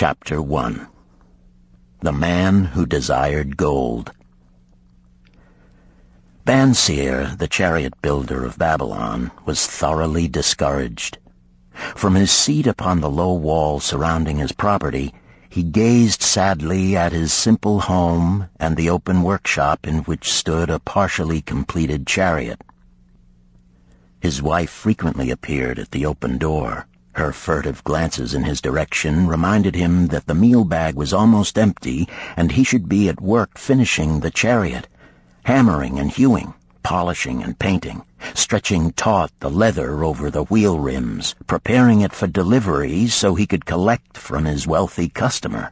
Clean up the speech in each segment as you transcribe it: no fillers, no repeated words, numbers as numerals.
Chapter 1. The Man Who Desired Gold. Banseer, the chariot builder of Babylon, was thoroughly discouraged. From his seat upon the low wall surrounding his property, he gazed sadly at his simple home and the open workshop in which stood a partially completed chariot. His wife frequently appeared at the open door. Her furtive glances in his direction reminded him that the meal bag was almost empty and he should be at work finishing the chariot, hammering and hewing, polishing and painting, stretching taut the leather over the wheel rims, preparing it for delivery so he could collect from his wealthy customer.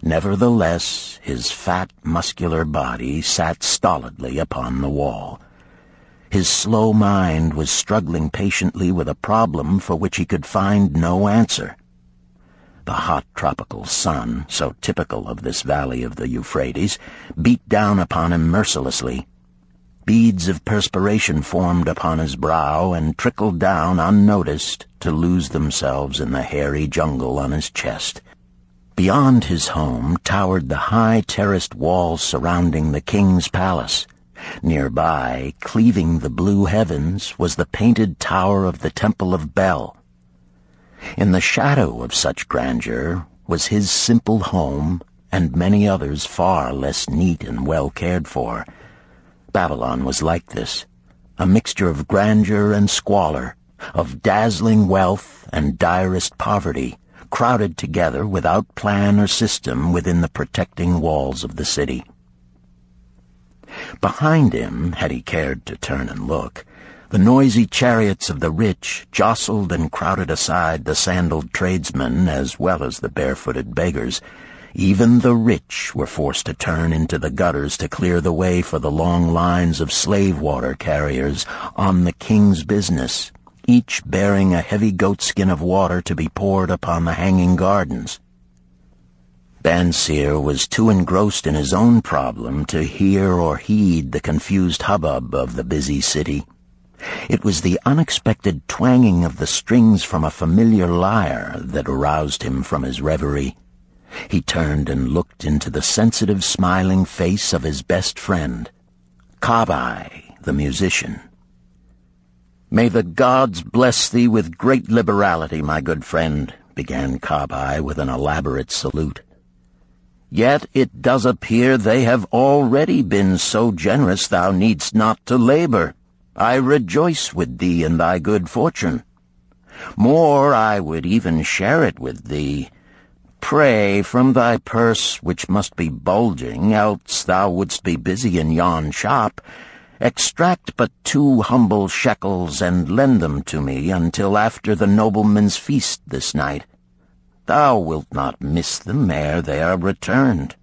Nevertheless, his fat, muscular body sat stolidly upon the wall. His slow mind was struggling patiently with a problem for which he could find no answer. The hot tropical sun, so typical of this valley of the Euphrates, beat down upon him mercilessly. Beads of perspiration formed upon his brow and trickled down unnoticed to lose themselves in the hairy jungle on his chest. Beyond his home towered the high terraced walls surrounding the king's palace. Nearby, cleaving the blue heavens, was the painted tower of the Temple of Bel. In the shadow of such grandeur was his simple home and many others far less neat and well cared for. Babylon was like this, a mixture of grandeur and squalor, of dazzling wealth and direst poverty, crowded together without plan or system within the protecting walls of the city. Behind him, had he cared to turn and look, the noisy chariots of the rich jostled and crowded aside the sandaled tradesmen as well as the barefooted beggars. Even the rich were forced to turn into the gutters to clear the way for the long lines of slave water carriers on the king's business, each bearing a heavy goatskin of water to be poured upon the hanging gardens. Banseer was too engrossed in his own problem to hear or heed the confused hubbub of the busy city. It was the unexpected twanging of the strings from a familiar lyre that aroused him from his reverie. He turned and looked into the sensitive, smiling face of his best friend, Kabai, the musician. "May the gods bless thee with great liberality, my good friend," began Kabai with an elaborate salute. "Yet it does appear they have already been so generous thou needst not to labor. I rejoice with thee in thy good fortune. More, I would even share it with thee. Pray, from thy purse, which must be bulging, else thou wouldst be busy in yon shop, extract but 2 humble shekels and lend them to me until after the nobleman's feast this night. Thou wilt not miss them ere they are returned."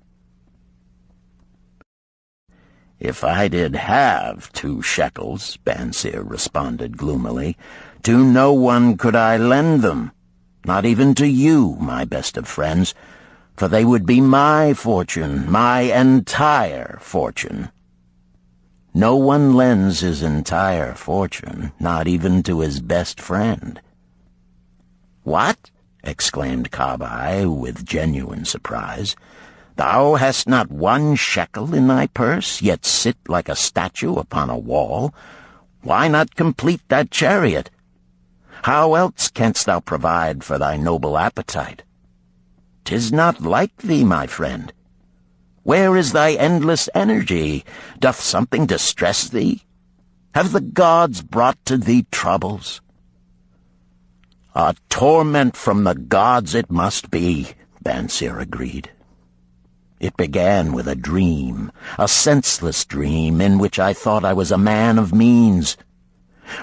"If I did have 2 shekels," Banseer responded gloomily, "to no one could I lend them, not even to you, my best of friends, for they would be my fortune, my entire fortune. No one lends his entire fortune, not even to his best friend." "What?" exclaimed Kabai with genuine surprise. "Thou hast not 1 shekel in thy purse, yet sit like a statue upon a wall? Why not complete that chariot? How else canst thou provide for thy noble appetite? 'Tis not like thee, my friend. Where is thy endless energy? Doth something distress thee? Have the gods brought to thee troubles?" "A torment from the gods it must be," Banseer agreed. "It began with a dream, a senseless dream in which I thought I was a man of means.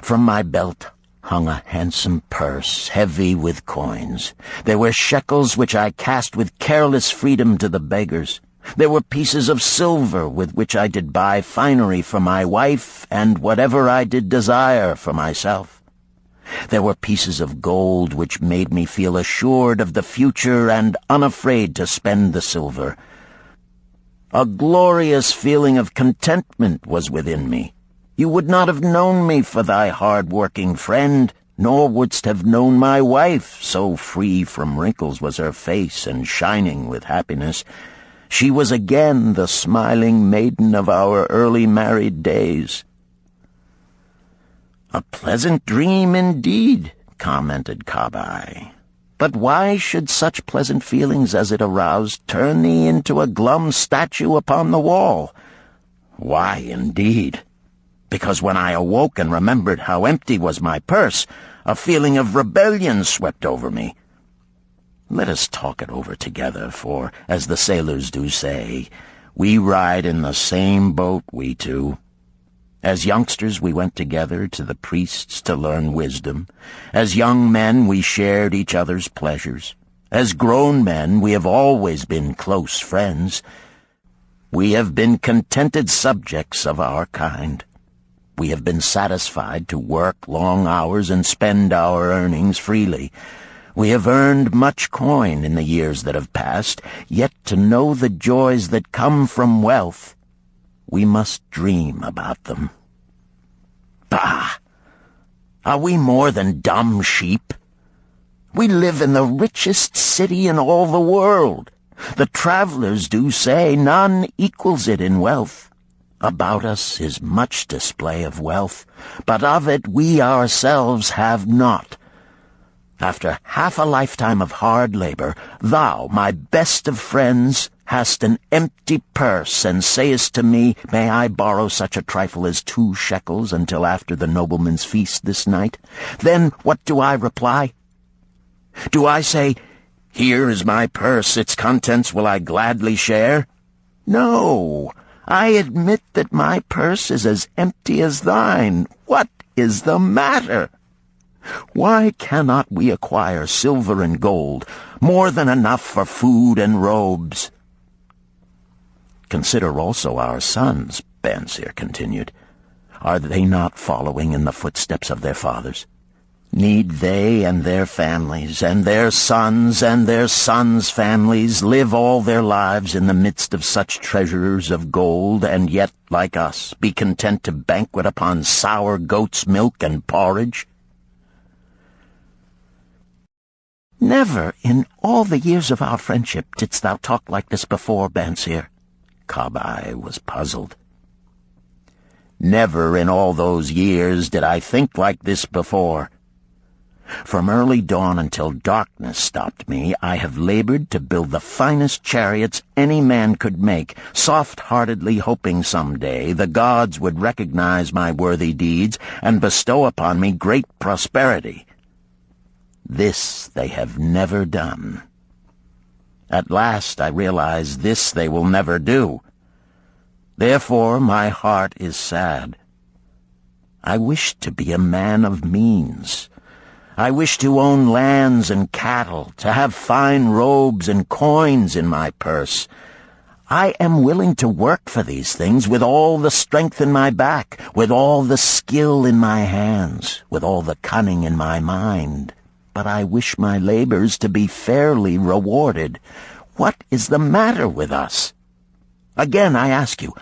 From my belt hung a handsome purse, heavy with coins. There were shekels which I cast with careless freedom to the beggars. There were pieces of silver with which I did buy finery for my wife and whatever I did desire for myself. There were pieces of gold which made me feel assured of the future and unafraid to spend the silver. A glorious feeling of contentment was within me. You would not have known me for thy hard-working friend, nor wouldst have known my wife, so free from wrinkles was her face and shining with happiness. She was again the smiling maiden of our early married days." "A pleasant dream indeed," commented Kabai. "But why should such pleasant feelings as it aroused turn thee into a glum statue upon the wall?" "Why, indeed? Because when I awoke and remembered how empty was my purse, a feeling of rebellion swept over me. Let us talk it over together, for, as the sailors do say, we ride in the same boat, we two. As youngsters we went together to the priests to learn wisdom. As young men we shared each other's pleasures. As grown men we have always been close friends. We have been contented subjects of our kind. We have been satisfied to work long hours and spend our earnings freely. We have earned much coin in the years that have passed, yet to know the joys that come from wealth, we must dream about them. Bah! Are we more than dumb sheep? We live in the richest city in all the world. The travelers do say none equals it in wealth. About us is much display of wealth, but of it we ourselves have not. After half a lifetime of hard labor, thou, my best of friends, hast an empty purse, and sayest to me, "May I borrow such a trifle as 2 shekels until after the nobleman's feast this night?" Then what do I reply? Do I say, "Here is my purse, its contents will I gladly share"? No, I admit that my purse is as empty as thine. What is the matter? Why cannot we acquire silver and gold, more than enough for food and robes? Consider also our sons, Bansir continued. Are they not following in the footsteps of their fathers? Need they and their families, and their sons' families, live all their lives in the midst of such treasures of gold, and yet, like us, be content to banquet upon sour goat's milk and porridge? Never in all the years of our friendship didst thou talk like this before, Bansir. Kabai was puzzled. Never in all those years did I think like this before. From early dawn until darkness stopped me, I have labored to build the finest chariots any man could make, soft-heartedly hoping some day the gods would recognize my worthy deeds and bestow upon me great prosperity. This they have never done. At last I realize this they will never do. Therefore my heart is sad. I wish to be a man of means. I wish to own lands and cattle, to have fine robes and coins in my purse. I am willing to work for these things with all the strength in my back, with all the skill in my hands, with all the cunning in my mind. But I wish my labors to be fairly rewarded. What is the matter with us? Again, I ask you,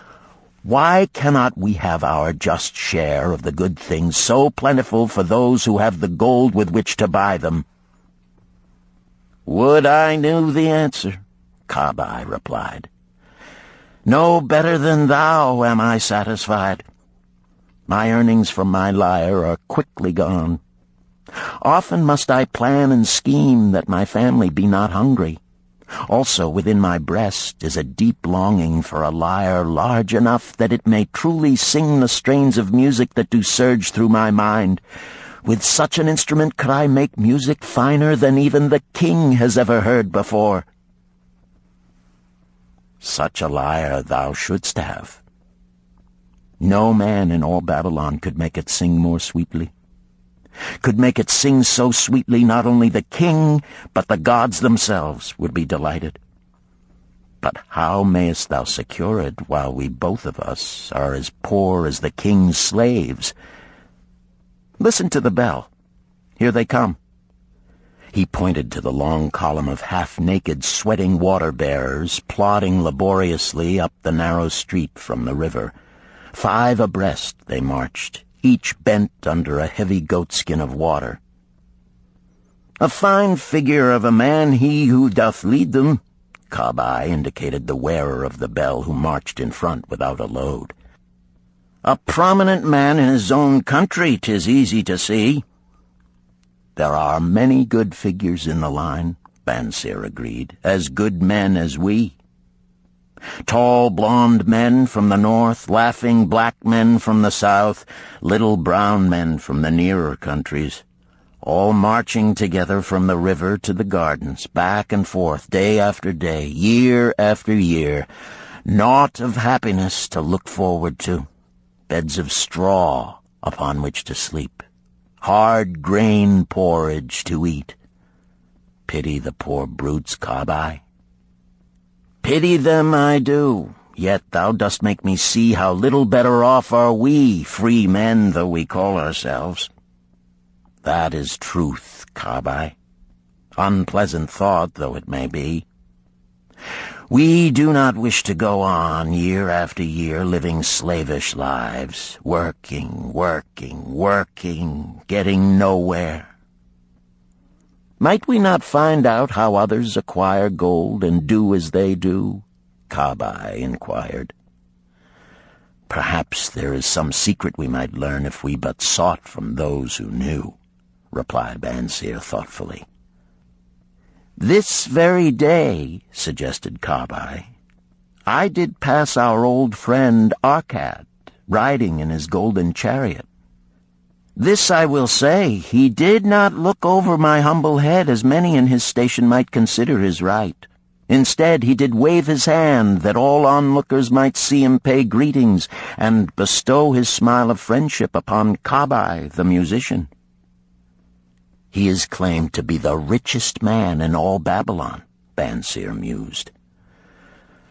why cannot we have our just share of the good things so plentiful for those who have the gold with which to buy them? Would I knew the answer, Kabai replied. No better than thou am I satisfied. My earnings from my lyre are quickly gone. Often must I plan and scheme that my family be not hungry. Also within my breast is a deep longing for a lyre large enough that it may truly sing the strains of music that do surge through my mind. With such an instrument could I make music finer than even the king has ever heard before. Such a lyre thou shouldst have. No man in all Babylon could make it sing more sweetly. Could make it sing so sweetly not only the king, but the gods themselves would be delighted. But how mayest thou secure it while we both of us are as poor as the king's slaves? Listen to the bell. Here they come. He pointed to the long column of half-naked, sweating water-bearers plodding laboriously up the narrow street from the river. 5 abreast they marched, each bent under a heavy goatskin of water, A fine figure of a man he who doth lead them. Kabai indicated the wearer of the bell who marched in front without a load. A prominent man in his own country, 'tis easy to see. There are many good figures in the line, Bansir agreed, as good men as we. Tall blond men from the north, laughing black men from the south, little brown men from the nearer countries, all marching together from the river to the gardens, back and forth, day after day, year after year, naught of happiness to look forward to, beds of straw upon which to sleep, hard grain porridge to eat. Pity the poor brutes, Kabai. Pity them I do, yet thou dost make me see how little better off are we, free men though we call ourselves. That is truth, Kabai, unpleasant thought though it may be. We do not wish to go on year after year living slavish lives, working, getting nowhere. Might we not find out how others acquire gold and do as they do? Kabai inquired. Perhaps there is some secret we might learn if we but sought from those who knew, replied Bansir thoughtfully. This very day, suggested Kabai, I did pass our old friend Arkad, riding in his golden chariot. This I will say, he did not look over my humble head as many in his station might consider his right. Instead, he did wave his hand that all onlookers might see him pay greetings and bestow his smile of friendship upon Kabai, the musician. He is claimed to be the richest man in all Babylon, Bansir mused.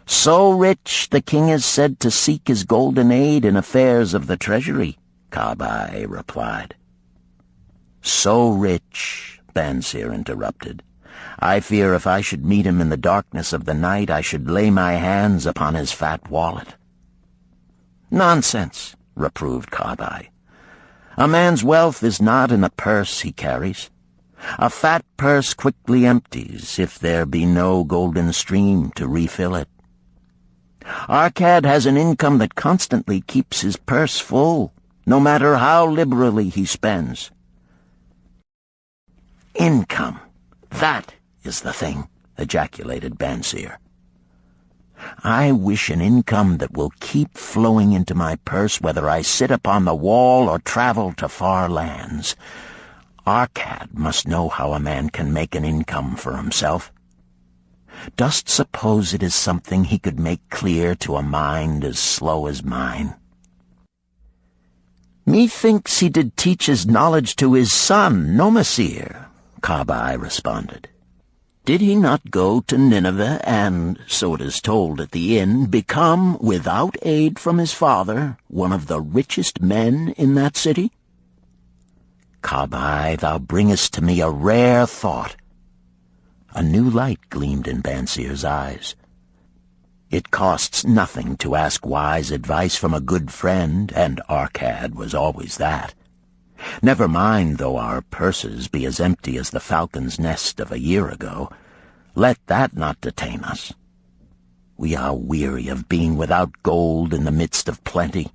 So rich, the king is said to seek his golden aid in affairs of the treasury, Kabai replied. So rich, Bansir interrupted, I fear if I should meet him in the darkness of the night, I should lay my hands upon his fat wallet. Nonsense, reproved Kabai. A man's wealth is not in the purse he carries. A fat purse quickly empties if there be no golden stream to refill it. Arkad has an income that constantly keeps his purse full, no matter how liberally he spends. Income, that is the thing, ejaculated Bansir. I wish an income that will keep flowing into my purse whether I sit upon the wall or travel to far lands. Arkad must know how a man can make an income for himself. Dost suppose it is something he could make clear to a mind as slow as mine? Methinks he did teach his knowledge to his son, Nomasir, Kabai responded. Did he not go to Nineveh and, so it is told at the inn, become, without aid from his father, one of the richest men in that city? Kabai, thou bringest to me a rare thought. A new light gleamed in Bansir's eyes. It costs nothing to ask wise advice from a good friend, and Arkad was always that. Never mind though our purses be as empty as the falcon's nest of a year ago. Let that not detain us. We are weary of being without gold in the midst of plenty.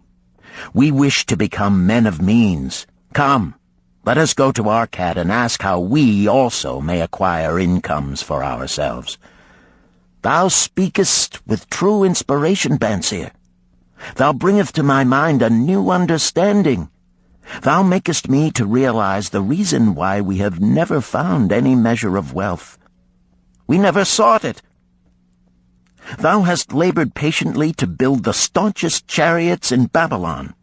We wish to become men of means. Come, let us go to Arkad and ask how we also may acquire incomes for ourselves. Thou speakest with true inspiration, Bansir. Thou bringest to my mind a new understanding. Thou makest me to realize the reason why we have never found any measure of wealth. We never sought it. Thou hast labored patiently to build the staunchest chariots in Babylon.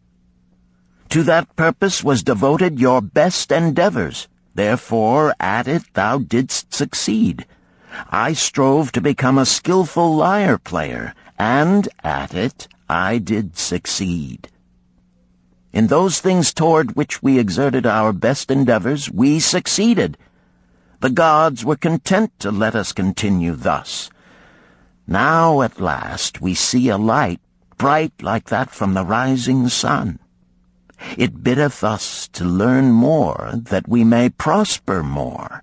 To that purpose was devoted your best endeavors. Therefore, at it thou didst succeed. I strove to become a skillful lyre player, and at it I did succeed. In those things toward which we exerted our best endeavors, we succeeded. The gods were content to let us continue thus. Now at last we see a light, bright like that from the rising sun. It biddeth us to learn more, that we may prosper more.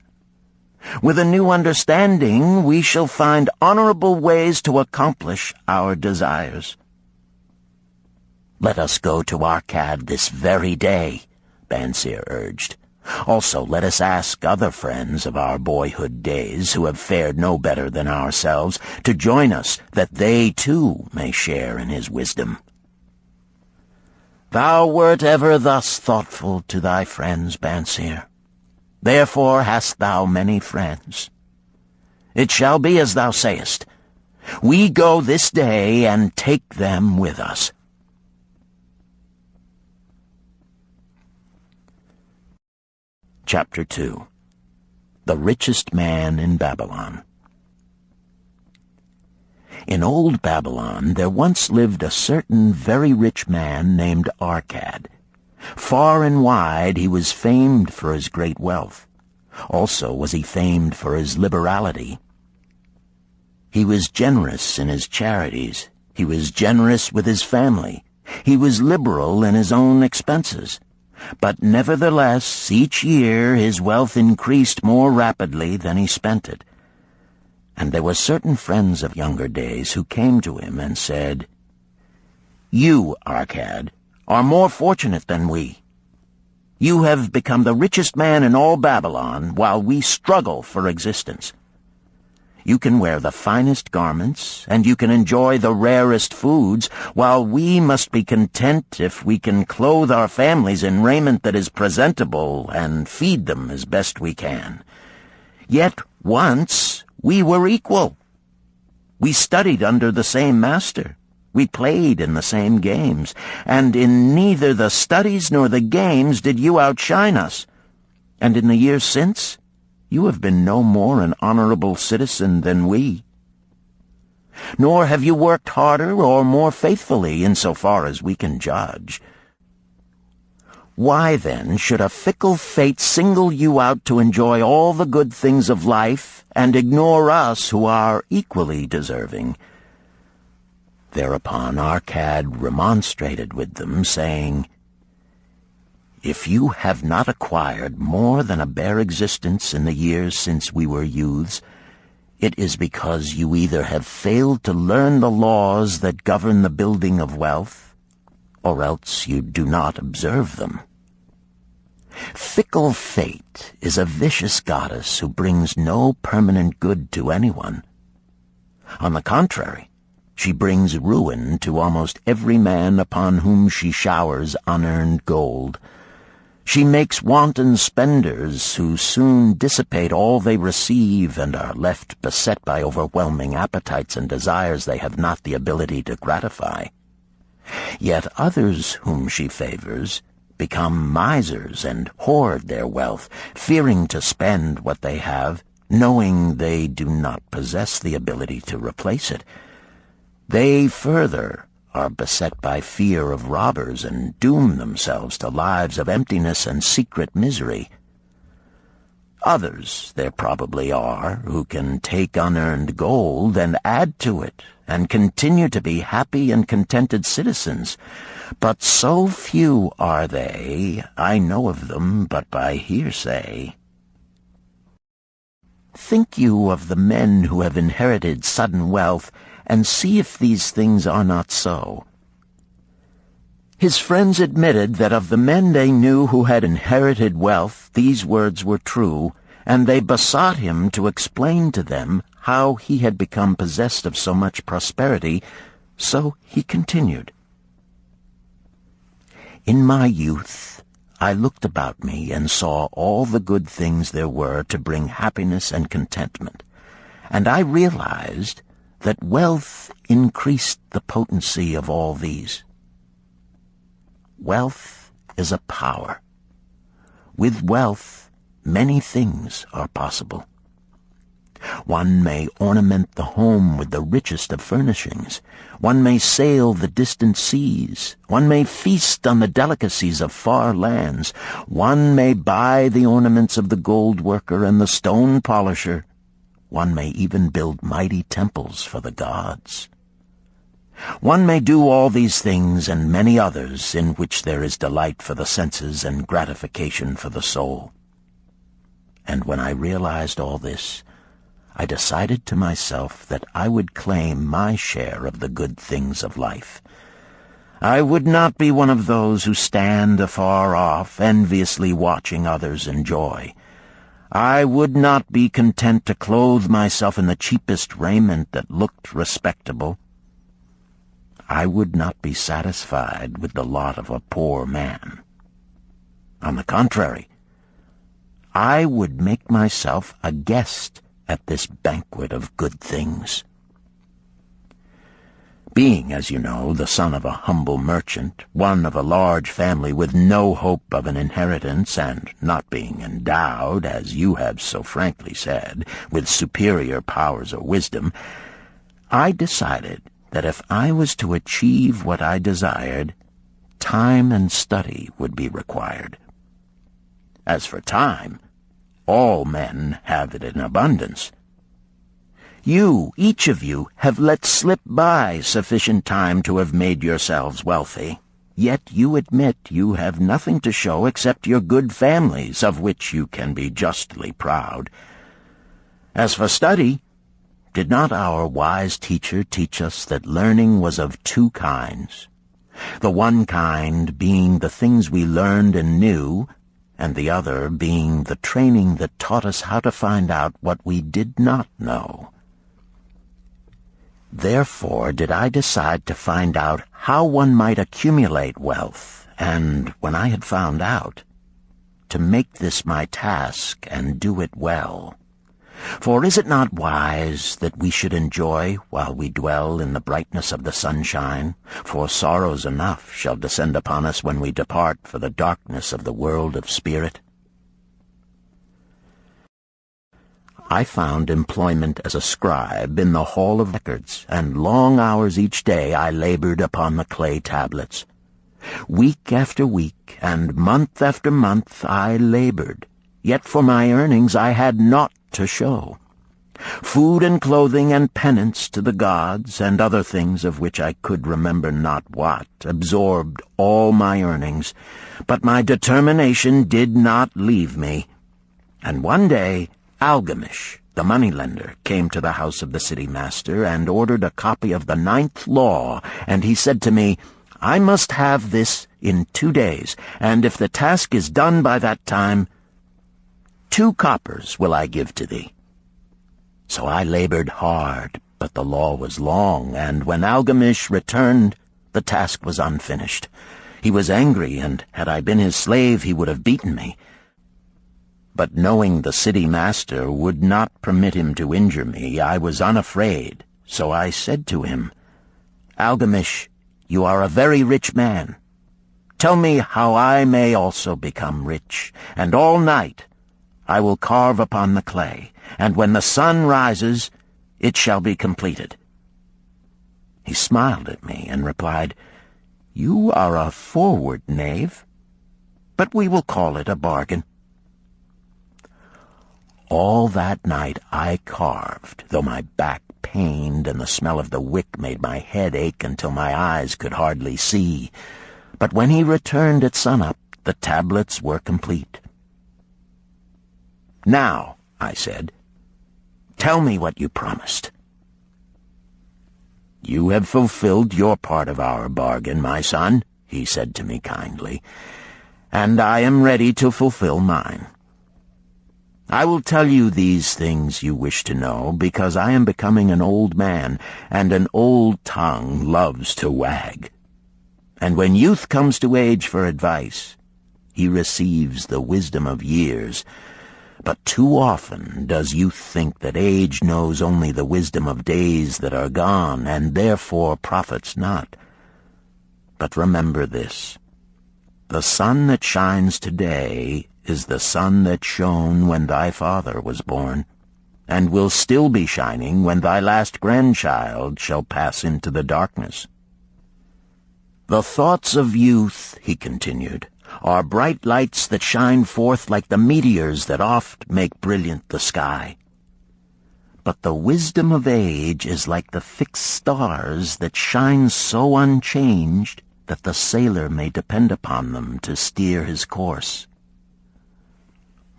With a new understanding, we shall find honorable ways to accomplish our desires. Let us go to Arcad this very day, Bansir urged. Also, let us ask other friends of our boyhood days who have fared no better than ourselves to join us, that they too may share in his wisdom. Thou wert ever thus thoughtful to thy friends, Bansir. Therefore hast thou many friends. It shall be as thou sayest. We go this day and take them with us. Chapter 2. The Richest Man in Babylon. In old Babylon there once lived a certain very rich man named Arcad. Far and wide he was famed for his great wealth. Also was he famed for his liberality. He was generous in his charities. He was generous with his family. He was liberal in his own expenses. But nevertheless, each year his wealth increased more rapidly than he spent it. And there were certain friends of younger days who came to him and said, "You, Arcad, are more fortunate than we. You have become the richest man in all Babylon, while we struggle for existence. You can wear the finest garments, and you can enjoy the rarest foods, while we must be content if we can clothe our families in raiment that is presentable and feed them as best we can. Yet once we were equal. We studied under the same master. We played in the same games, and in neither the studies nor the games did you outshine us. And in the years since, you have been no more an honorable citizen than we. Nor have you worked harder or more faithfully in so far as we can judge. Why, then, should a fickle fate single you out to enjoy all the good things of life and ignore us who are equally deserving?" Thereupon Arcad remonstrated with them, saying, "If you have not acquired more than a bare existence in the years since we were youths, it is because you either have failed to learn the laws that govern the building of wealth, or else you do not observe them. Fickle fate is a vicious goddess who brings no permanent good to anyone. On the contrary, she brings ruin to almost every man upon whom she showers unearned gold. She makes wanton spenders who soon dissipate all they receive and are left beset by overwhelming appetites and desires they have not the ability to gratify. Yet others whom she favors become misers and hoard their wealth, fearing to spend what they have, knowing they do not possess the ability to replace it. They further are beset by fear of robbers and doom themselves to lives of emptiness and secret misery. Others there probably are who can take unearned gold and add to it and continue to be happy and contented citizens, but so few are they, I know of them but by hearsay. Think you of the men who have inherited sudden wealth, and see if these things are not so." His friends admitted that of the men they knew who had inherited wealth, these words were true, and they besought him to explain to them how he had become possessed of so much prosperity, so he continued. "In my youth, I looked about me and saw all the good things there were to bring happiness and contentment, and I realized that wealth increased the potency of all these. Wealth is a power. With wealth, many things are possible. One may ornament the home with the richest of furnishings. One may sail the distant seas. One may feast on the delicacies of far lands. One may buy the ornaments of the gold worker and the stone polisher. One may even build mighty temples for the gods. One may do all these things and many others in which there is delight for the senses and gratification for the soul. And when I realized all this, I decided to myself that I would claim my share of the good things of life. I would not be one of those who stand afar off, enviously watching others enjoy. I would not be content to clothe myself in the cheapest raiment that looked respectable. I would not be satisfied with the lot of a poor man. On the contrary, I would make myself a guest at this banquet of good things. Being, as you know, the son of a humble merchant, one of a large family with no hope of an inheritance, and not being endowed, as you have so frankly said, with superior powers or wisdom, I decided that if I was to achieve what I desired, time and study would be required. As for time, all men have it in abundance. You, each of you, have let slip by sufficient time to have made yourselves wealthy. Yet you admit you have nothing to show except your good families, of which you can be justly proud. As for study, did not our wise teacher teach us that learning was of two kinds? The one kind being the things we learned and knew, and the other being the training that taught us how to find out what we did not know. Therefore did I decide to find out how one might accumulate wealth, and, when I had found out, to make this my task and do it well. For is it not wise that we should enjoy while we dwell in the brightness of the sunshine? For sorrows enough shall descend upon us when we depart for the darkness of the world of spirit. I found employment as a scribe in the hall of records, and long hours each day I labored upon the clay tablets. Week after week, and month after month I labored, yet for my earnings I had naught to show. Food and clothing and penance to the gods, and other things of which I could remember not what, absorbed all my earnings, but my determination did not leave me. And one day Algamish, the moneylender, came to the house of the city master and ordered a copy of the 9th law, and he said to me, I must have this in 2 days, and if the task is done by that time, 2 coppers will I give to thee. So I labored hard, but the law was long, and when Algamish returned, the task was unfinished. He was angry, and had I been his slave, he would have beaten me. But knowing the city master would not permit him to injure me, I was unafraid, so I said to him, Algamish, you are a very rich man. Tell me how I may also become rich, and all night I will carve upon the clay, and when the sun rises, it shall be completed. He smiled at me and replied, You are a forward knave, but we will call it a bargain. All that night I carved, though my back pained and the smell of the wick made my head ache until my eyes could hardly see. But when he returned at sunup, the tablets were complete. Now, I said, tell me what you promised. You have fulfilled your part of our bargain, my son, he said to me kindly, and I am ready to fulfill mine. I will tell you these things you wish to know, because I am becoming an old man, and an old tongue loves to wag. And when youth comes to age for advice, he receives the wisdom of years. But too often does youth think that age knows only the wisdom of days that are gone, and therefore profits not. But remember this, the sun that shines today is the sun that shone when thy father was born, and will still be shining when thy last grandchild shall pass into the darkness. The thoughts of youth, he continued, are bright lights that shine forth like the meteors that oft make brilliant the sky. But the wisdom of age is like the fixed stars that shine so unchanged that the sailor may depend upon them to steer his course.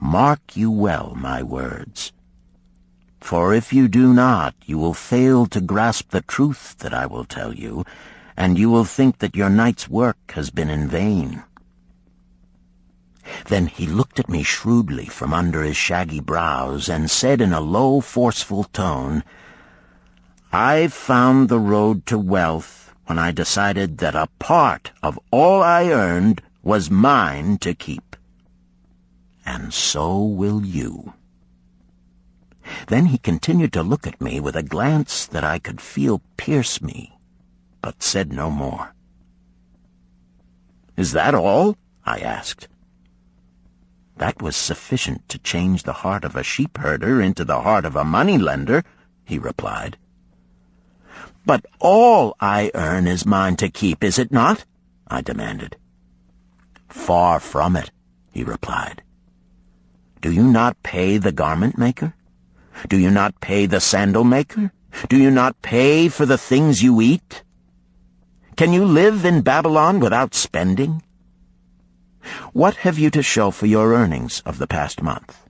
Mark you well my words. For if you do not, you will fail to grasp the truth that I will tell you, and you will think that your night's work has been in vain." Then he looked at me shrewdly from under his shaggy brows and said in a low, forceful tone, "I found the road to wealth when I decided that a part of all I earned was mine to keep. And so will you." Then he continued to look at me with a glance that I could feel pierce me, but said no more. "Is that all?" I asked. "That was sufficient to change the heart of a sheep-herder into the heart of a money-lender," he replied. "But all I earn is mine to keep, is it not?" I demanded. "Far from it," he replied. "Do you not pay the garment-maker? Do you not pay the sandal-maker? Do you not pay for the things you eat? Can you live in Babylon without spending? What have you to show for your earnings of the past month?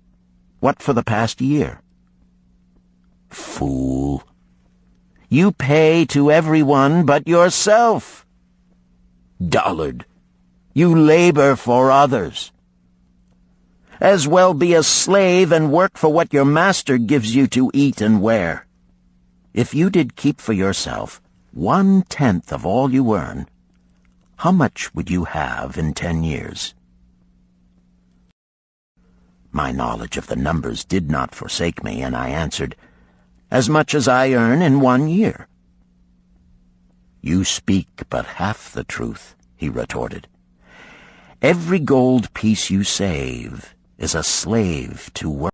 What for the past year? Fool! You pay to everyone but yourself. Dullard! You labor for others. As well be a slave and work for what your master gives you to eat and wear. If you did keep for yourself 1/10 of all you earn, how much would you have in 10 years? My knowledge of the numbers did not forsake me, and I answered, "As much as I earn in 1 year." "You speak but half the truth," he retorted. "Every gold piece you save is a slave to work."